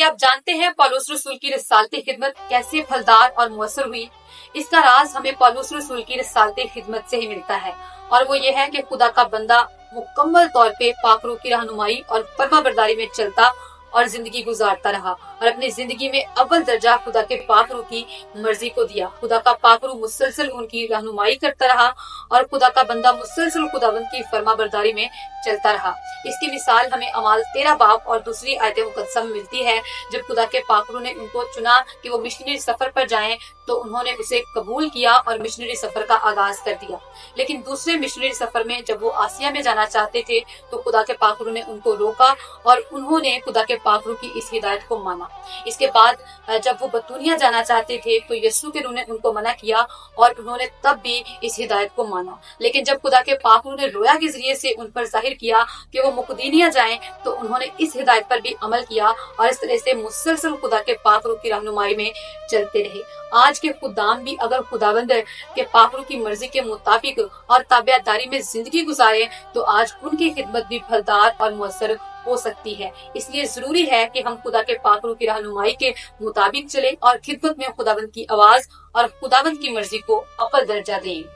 क्या आप जानते हैं पौलुस रसूल की रिसालती खिदमत कैसे फलदार और मुअस्सर हुई? इसका राज हमें पौलुस रसूल की रिसालती खिदमत से ही मिलता है, और वो ये है कि खुदा का बंदा मुकम्मल तौर पे पाक रूह की रहनुमाई और फर्माबरदारी में चलता और जिंदगी गुजारता रहा, और अपनी जिंदगी में अव्वल दर्जा खुदा के पाक रूह की मर्जी को दिया। खुदा का पाक रूह मुसलसल उनकी रहनुमाई करता रहा, और खुदा का बंदा मुसलसल खुदावंद की फर्माबरदारी में चलता रहा। इसकी मिसाल हमें अमाल 13 बाब और दूसरी आयत मुकद्दसा में मिलती है। जब खुदा के पाक रूह ने उनको चुना कि वो मिशनरी सफर पर जाएं, तो उन्होंने उसे कबूल किया और मिशनरी सफर का आगाज कर दिया। लेकिन दूसरे मिशनरी सफर में जब वो आसिया में जाना चाहते थे, तो खुदा के पाक रूह ने उनको रोका और उन्होंने खुदा के पाक रूह की इस हिदायत को माना। इसके बाद जब वो बतूनिया जाना चाहते थे, तो यीशु के रूह ने उनको मना किया और उन्होंने तब भी इस हिदायत को माना। लेकिन जब खुदा के पाक रूह ने रोया के जरिए से उन पर जाहिर किया कि वो मुकदीनिया जाएं, तो उन्होंने इस हिदायत पर भी अमल किया और इस तरह से मुसलसल खुदा के पाक रूह की रहनुमाई में चलते रहे। आज के खुदाम भी अगर खुदावंद के पाक रूह की मर्जी के मुताबिक और ताबियादारी में जिंदगी गुजारे, तो आज उनकी खिदमत भी फलदार और मुअस्सर हो सकती है। इसलिए जरूरी है कि हम खुदा के पाक रूह की रहनुमाई के मुताबिक चलें और खिदमत में खुदावंद की आवाज और खुदावंद की मर्जी को अव्वल दर्जा दें।